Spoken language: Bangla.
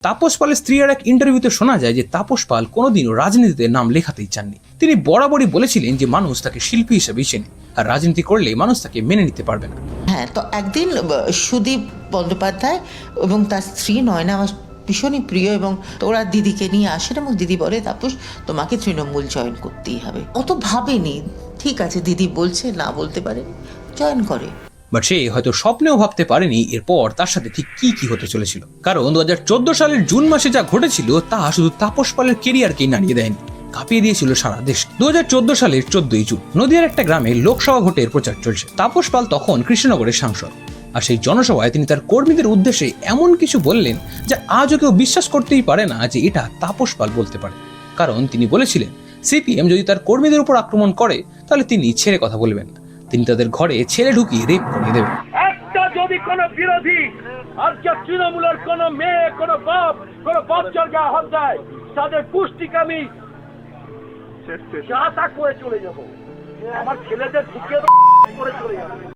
তাপস পালের স্ত্রীর এক ইন্টারভিউতে শোনা যায় যে তাপস পাল কোনোদিনও রাজনীতিতে নাম লেখাতেই চাননি। তিনি বরাবরই বলেছিলেন যে মানুষ তাকে শিল্পী হিসেবেই চেনে, আর রাজনীতি করলে মানুষ তাকে মেনে নিতে পারবে না। হ্যাঁ, তো একদিন সুদীপ বন্দ্যোপাধ্যায় এবং তার স্ত্রী নয়না আমার ভীষণই প্রিয়, এবং ওরা দিদিকে নিয়ে আসেন এবং দিদি বলে, তাপস তোমাকে তৃণমূল জয়েন করতেই হবে। অত ভাবেনি, ঠিক আছে দিদি বলছে, না বলতে পারে, জয়েন করে। বাট সে হয়তো স্বপ্নেও ভাবতে পারেনি এরপর তার সাথে ঠিক কি হতে চলেছিল। কারণ 2014 সালের জুন মাসে যা ঘটেছিল তা শুধু তাপস পালের কেরিয়ারকেই নাড়িয়ে দেয়নি, কাঁপিয়ে দিয়েছিল সারা দেশ। 2014 সালের 14ই জুন নদিয়ার একটা গ্রামে লোকসভা ভোটের প্রচার চলছে। তাপস পাল তখন কৃষ্ণনগরের সাংসদ, আর সেই জনসভায় তিনি তার কর্মীদের উদ্দেশ্যে এমন কিছু বললেন যা আজও কেউ বিশ্বাস করতেই পারে না যে এটা তাপস পাল বলতে পারে। কারণ তিনি বলেছিলেন সিপিএম যদি তার কর্মীদের উপর আক্রমণ করে তাহলে তিনি ছেড়ে কথা বলবেন না, তিনি তাদের ঘরে ছেলে ঢুকিয়ে রেপ করিয়ে দেবেন। একটা যদি কোন বিরোধী আর তৃণমূলের কোন মেয়ে, কোন বাচ্চার গায়ে হাত দেয়, তাদের পুষ্টিকে আমি যা তা করে চলে যাবো। আমার ছেলেদের ঢুকিয়ে করে চলে যাবো।